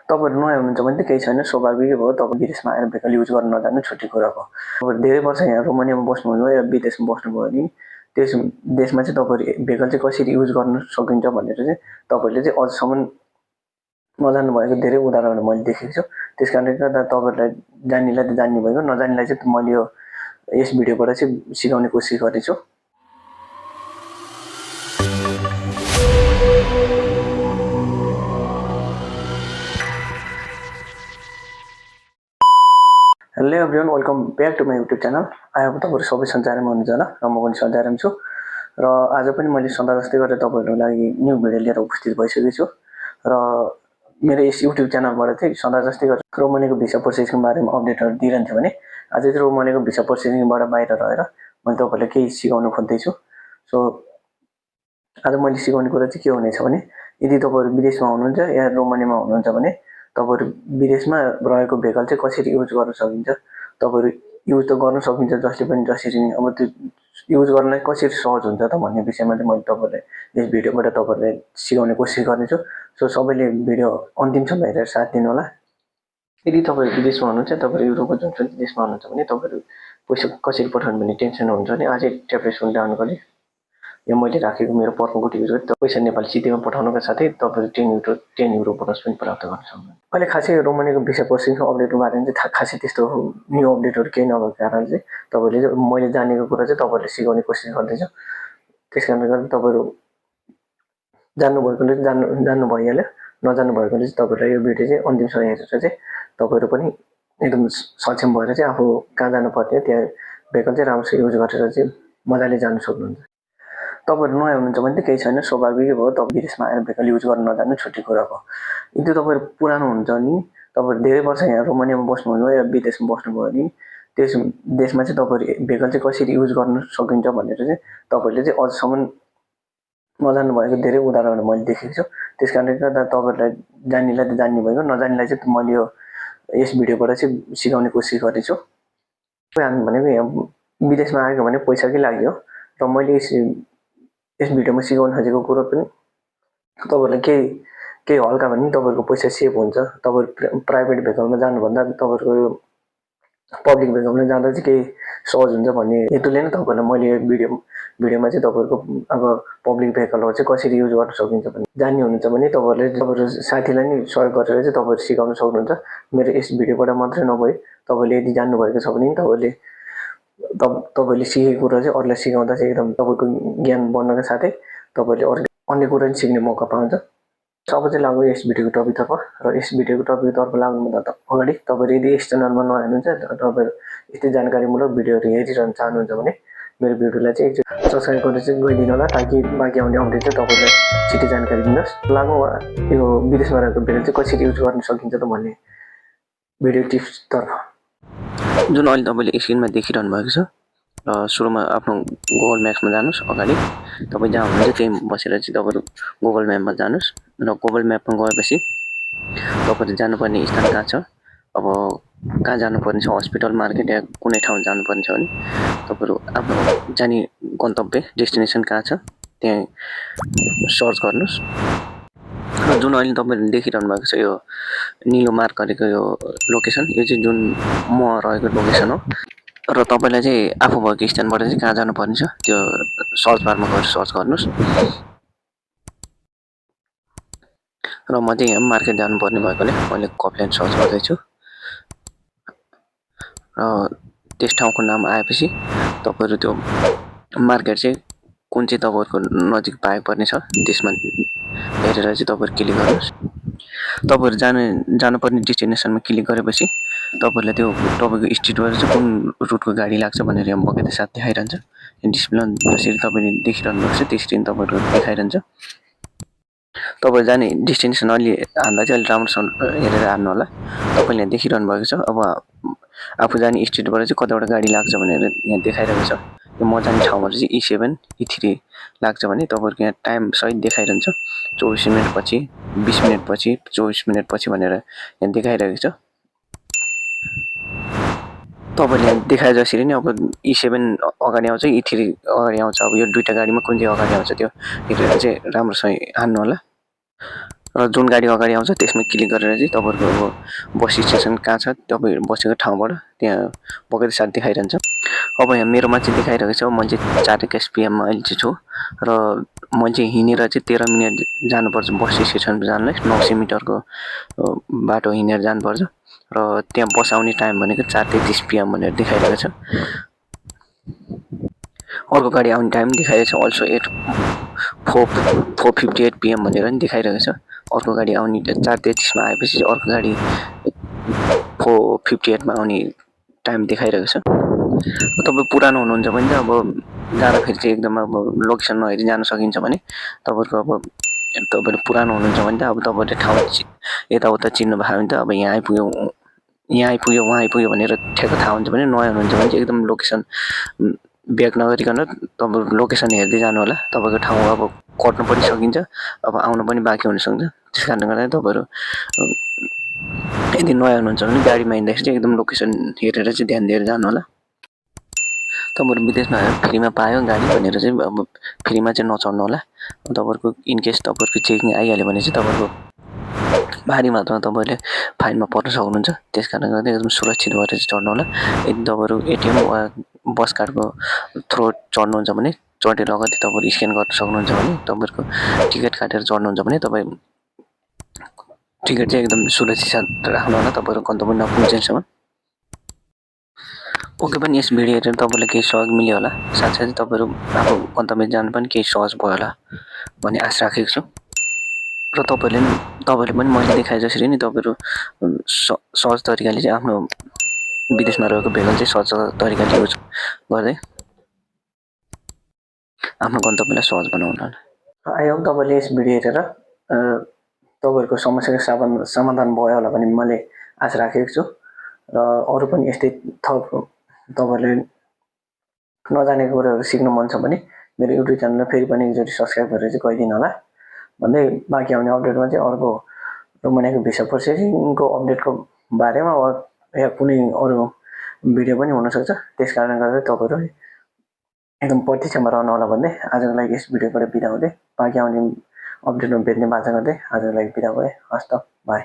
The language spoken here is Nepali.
तपाईहरु नयाँ हुनुहुन्छ भने त केही छैन, स्वाभाविकै हो। तपाईँ विदेशमा आएर भेकल युज गर्न नजान्नु छुट्टी कुराको। तपाईहरु धेरै वर्ष यहाँ रोमानियामा बस्नुभयो या विदेशमा बस्नुभयो भने त्यस देशमा चाहिँ तपाईहरु भेकल चाहिँ कसरी युज गर्न सकिन्छ भनेर चाहिँ तपाईहरुले चाहिँ अझसम्म नजान्नु भएको धेरै उदाहरणहरू मैले देखेको छु। त्यसकारणले गर्दा तपाईहरुलाई जान्नेलाई त जान्ने भइगयो, नजान्नेलाई चाहिँ मैले यस भिडियोबाट चाहिँ सिकाउने कोसिस गर्दैछु। Hello everyone, welcome back to my YouTube channel. आएको तपाईहरु सबै सञ्चारमा हुनुहुन्छ होला र म पनि सञ्चारमा छु र आज पनि मैले सधैँ जस्तै गरेर तपाईहरुको लागि न्यू भिडियो लिएर उपस्थित भइसकेको छु र मेरो यस युट्युब च्यानलबाट चाहिँ सधैँ जस्तै गरेर रोमानियाको भिसा प्रोसेसको बारेमा अपडेटहरु दिइरहन्छु भने आज चाहिँ रोमानियाको भिसा प्रोसेसिङबाट बाहिर रहेर मैले तपाईहरुलाई केही सिकाउन खोज्दैछु। सो आज मैले सिकाउने कुरा चाहिँ के हुनेछ भने यदि तपाईहरु विदेशमा हुनुहुन्छ या रोमानियामा हुनुहुन्छ भने तपाईहरु विदेशमा रहेको भेकल चाहिँ कसरी युज गर्न सकिन्छ, तपाईहरु युज त गर्न सकिन्छ जसले पनि जसरी नि, अब त्यो युज गर्नलाई कसरी सहज हुन्छ त भन्ने विषयमा चाहिँ मैले तपाईहरुलाई यस भिडियोबाट तपाईहरुलाई सिकाउने कोसिस गर्नेछु। सो सबैले भिडियो अन्तिमसम्म हेरेर साथ दिनु होला। यदि तपाईहरु विदेशमा हुनुहुन्छ, तपाईहरु युरोपको जुनसुकै देशमा हुनुहुन्छ भने तपाईहरु पैसा कसरी पठाउनु भन्ने टेन्सन हुन्छ भने आजै ट्याब्लेट सुन डाउन गरी यो मैले राखेको मेरो पर्कोड युज गरी पैसा नेपाल सिटीमा पठाउनुका साथै तपाईहरु 10 युरो बोनस पनि प्राप्त गर्न सक्नुहुन्छ। अहिले खासै रोमानियाको भिसा प्रोसेसिङको अपडेटको बारेमा चाहिँ खासै त्यस्तो न्यू अपडेटहरु केही नभएको कारण चाहिँ तपाईहरुले मैले जानेको कुरा चाहिँ तपाईहरुले सिकाउने कोसिस गर्दैछु। त्यसकारणले गर्दा तपाईहरु जान्नु भएकोले जान्नु भइहाल्यो, नजान्नु भएकोले चाहिँ तपाईहरुलाई यो भिडियो चाहिँ अन्तिमसम्म हेरेर चाहिँ तपाईहरु पनि एकदम सक्षम भएर चाहिँ आफू कहाँ जानु पर्ने त्यहाँ भेकल चाहिँ राम्रोसँग युज गरेर चाहिँ मजाले जान सक्नुहुन्छ। तपाईहरु नयाँ हुनुहुन्छ भने त केही छैन, स्वाभाविकै हो। तपाईँ विदेशमा आएर भेकल युज गर्न नजान्नु छुट्टी कुराको। यदि तपाईहरु पुरानो हुनुहुन्छ भने तपाईहरु धेरै वर्ष यहाँ रोमानियामा बस्नुभयो या विदेशमा बस्नुभयो भने त्यस देशमा चाहिँ तपाईहरु भेकल चाहिँ कसरी युज गर्न सकिन्छ भनेर चाहिँ तपाईहरुले चाहिँ अझसम्म नजान्नु भएको धेरै उदाहरणहरू मैले देखेको छु। त्यसकारणले गर्दा तपाईहरुलाई जान्नेलाई त जान्ने भइगयो, नजान्नेलाई चाहिँ मैले यस भिडियोबाट चाहिँ सिकाउने कोसिस गर्दैछु। हामी भनेको यहाँ विदेशमा आएको भने पैसाकै लागि हो र मैले यस भिडियोमा सिकाउन खोजेको कुरो पनि तपाईहरुलाई केही हल्का भने तपाईहरुको पैसा सेभ हुन्छ। तपाईहरु प्राइभेट भेकलमा जानुभन्दा तपाईहरुको यो पब्लिक भेकलमा जाँदा चाहिँ केही सहज हुन्छ भन्ने हेतुले नै तपाईहरुलाई मैले यो भिडियोमा चाहिँ तपाईहरुको अब पब्लिक भेकलहरु चाहिँ कसरी युज गर्न सकिन्छ भन्ने जान्ने हुनुहुन्छ भने तपाईहरुले तपाईहरु साथीलाई नि सहयोग गरेर चाहिँ तपाईहरु सिकाउन सक्नुहुन्छ। मेरो यस भिडियोबाट मात्रै नभई तपाईले यदि जान्नु भएको छ भने तपाईले सिकेको कुरा चाहिँ अरूलाई सिकाउँदा चाहिँ एकदम तपाईको ज्ञान बढ्नका साथै तपाईले अन्य कुरा पनि सिक्ने मौका पाउँछ। अब चाहिँ लाग्यो यस भिडियोको टपिकतर्फ र यस भिडियोको टपिकतर्फ लाग्नुभन्दा अगाडि तपाईहरु यदि यस च्यानलमा नयाँ हुनुहुन्छ, तपाईहरु यस्तै जानकारीमूलक भिडियोहरु हेरिरहन चाहनुहुन्छ भने मेरो भिडियोलाई चाहिँ एकचोटि सब्स्क्राइब गरेर चाहिँ गइदिनु होला ताकि बाँकी आउने अपडेट चाहिँ तपाईलाई छिटै जानकारी दिनुहोस्। लागौँ यो विदेशमा रहेको भेकल चाहिँ कसरी युज गर्न सकिन्छ त भन्ने भिडियो टिप्सतर्फ। जुन अहिले तपाईले स्क्रिनमा देखिरहनु भएको छ र सुरुमा आफ्नो गुगल म्याप्समा जानुस्। अगाडि तपाई जहाँ हुनुहुन्छ त्यही बसेर चाहिँ तपाईहरु गुगल म्यापमा जानुस् र गुगल म्यापमा गएपछि तपाईहरु जानुपर्ने स्थान कहाँ छ, अब कहाँ जानुपर्ने छ, हस्पिटल, मार्केट या कुनै ठाउँ जानुपर्ने छ भने तपाईहरु आफ्नो जाने गन्तव्य डेस्टिनेसन कहाँ छ त्यहाँ सर्च गर्नुस्। र जुन अहिले तपाईहरुले देखिरहनु भएको छ यो नीलो मार्क गरेको यो लोकेसन, यो चाहिँ जुन म रहेको लोकेसन हो र तपाईलाई चाहिँ आफू भएको स्थानबाट चाहिँ कहाँ जानुपर्ने छ त्यो सर्च बारमा गएर सर्च गर्नुस्। र म चाहिँ यहाँ मार्केट जानुपर्ने भएकोले मैले कपल्यान्ड सर्च गर्दैछु र त्यस ठाउँको नाम आएपछि तपाईहरु त्यो मार्केट चाहिँ कुन चाहिँ तपाईहरुको नजिक पाइपर्ने छ त्यसमा हेरेर चाहिँ तपाईहरु क्लिक गर्नुस्। तपाईहरु जानुपर्ने डेस्टिनेसनमा क्लिक गरेपछि तपाईहरुले त्यो तपाईको स्ट्रिटबाट चाहिँ कुन रुटको गाडी लाग्छ भनेर यहाँ बगैँचा साथ देखाइरहन्छ। डिस्प्लेमा जसरी तपाईले देखिरहनु भएको छ त्यसरी तपाईहरुको देखाइरहन्छ। तपाईहरु जाने डेस्टिनेसन अलि हान्दा चाहिँ अलि राम्रोसँग हेरेर हान्नु होला। तपाईले यहाँ देखिरहनु भएको छ अब आफू जाने स्ट्रिटबाट चाहिँ कतिवटा गाडी लाग्छ भनेर यहाँ देखाइरहेको छ। यो म जाने ठाउँबाट चाहिँ E7 E3 लाग्छ भने तपाईहरुको यहाँ टाइम सहित देखाइरहन्छ 24 मिनेट पछि, 20 मिनेट पछि, 24 मिनेट पछि भनेर यहाँ देखाइरहेको छ। तपाईले यहाँ देखाए जसरी नै अब E7 अगाडि आउँछ, E3 अगाडि आउँछ, अब यो दुईटा गाडीमा कुन चाहिँ अगाडि आउँछ त्यो हेरेर चाहिँ राम्रोसँग हान्नु होला। र जुन गाडी अगाडि आउँछ त्यसमा क्लिक गरेर चाहिँ तपाईँहरूको अब बस स्टेसन कहाँ छ तपाईँ बसेको ठाउँबाट त्यहाँ बगैँचा साथ देखाइरहन्छ। अब यहाँ मेरोमा चाहिँ देखाइरहेको छ म चाहिँ 4:21 PM अहिले चाहिँ छु र मैले चाहिँ हिँडेर चाहिँ 13 मिनट जानुपर्छ बस स्टेसन जानलाई। 900 मिटरको बाटो हिँडेर जानुपर्छ र त्यहाँ बस आउने टाइम भनेको 4:33 PM भनेर देखाइरहेको छ। अर्को गाडी आउने टाइम देखाइरहेको छ अल्सो 4:58 PM भनेर पनि देखाइरहेको छ। अर्को गाडी आउने 4:33 मा आएपछि अर्को गाडी 4:58 मा आउने टाइम देखाइरहेको छ। तपाईँ पुरानो हुनुहुन्छ भने चाहिँ अब जाँदाखेरि चाहिँ एकदम अब लोकेसन नहेरी जान सकिन्छ भने तपाईँहरूको अब तपाईँले पुरानो हुनुहुन्छ भने त अब तपाईँले ठाउँ यताउता चिन्नु भएको भने त अब यहाँ आइपुग्यो वहाँ आइपुग्यो भनेर ठ्याक्क थाहा हुन्छ भने नयाँ हुनुहुन्छ भने चाहिँ एकदम लोकेसन ब्याक नगरिकन तपाईँको लोकेसन हेर्दै जानु होला। तपाईँको ठाउँ अब कट्नु पनि सकिन्छ अब आउनु पनि बाँकी हुनसक्छ। त्यस कारणले गर्दा तपाईँहरू यदि नयाँ हुनुहुन्छ भने गाडीमा हिँड्दाखेरि चाहिँ एकदम लोकेसन हेरेर चाहिँ ध्यान दिएर जानु होला। तपाईँहरू विदेशमा फ्रीमा पायो गाडी भनेर चाहिँ अब फ्रीमा चाहिँ नचढ्नु होला। तपाईँहरूको इनकेस तपाईँहरूको चेकिङ आइहाल्यो भने चाहिँ तपाईँहरूको भारी मात्रामा तपाईँले फाइनमा पर्न सक्नुहुन्छ। त्यस कारणले गर्दा एकदम सुरक्षित भएर चाहिँ चढ्नु होला। यदि तपाईँहरू एटिएम वा बस कार्डको थ्रु चढ्नुहुन्छ भने चढेर लगत्तै तपाईँहरू स्क्यान गर्न सक्नुहुन्छ भने तपाईँहरूको टिकट काटेर चढ्नुहुन्छ भने तपाईँ टिकट चाहिँ एकदम सुरक्षित साथ राख्नु होला तपाईँहरू गन्तव्य नपुग्जेसम्म। ओके पनि यस भिडियो हेरेर तपाईँलाई केही सहयोग मिल्यो होला। साथसाथै तपाईँहरू आफ्नो गन्तव्य जानु पनि केही सहज भयो होला भन्ने आशा राखेको छु। र तपाईँहरूले पनि मैले देखाए जसरी नै तपाईँहरू सहज तरिकाले चाहिँ आफ्नो विदेशमा रहेको भेकल चाहिँ सहज तरिकाले युज गर्दै आफ्नो गन्तव्यलाई सहज बनाउनु होला। आई होप तपाईँले यस भिडियो हेरेर तपाईँहरूको समस्याको समाधान भयो होला भन्ने मैले आशा राखेको छु। र अरू पनि यस्तै थप तपाईँहरूले नजानेको कुराहरू सिक्नु मन छ भने मेरो युट्युब च्यानललाई फेरि पनि एकचोटि सब्सक्राइब गरेर चाहिँ गइदिनु होला भन्दै बाँकी आउने अपडेटमा चाहिँ अर्को रोमानियाको भिसा प्रोसेसिङको अपडेटको बारेमा या कुनै अरू भिडियो पनि हुनसक्छ। त्यस कारणले गर्दा तपाईँहरू एकदम प्रतीक्षामा रहनु होला भन्दै आजको लागि यस भिडियोबाट बिदा हुँदै बाँकी आउने अपडेटमा भेट्ने बाचा गर्दै आजको लागि बिदा भएँ। हस् त, बाई।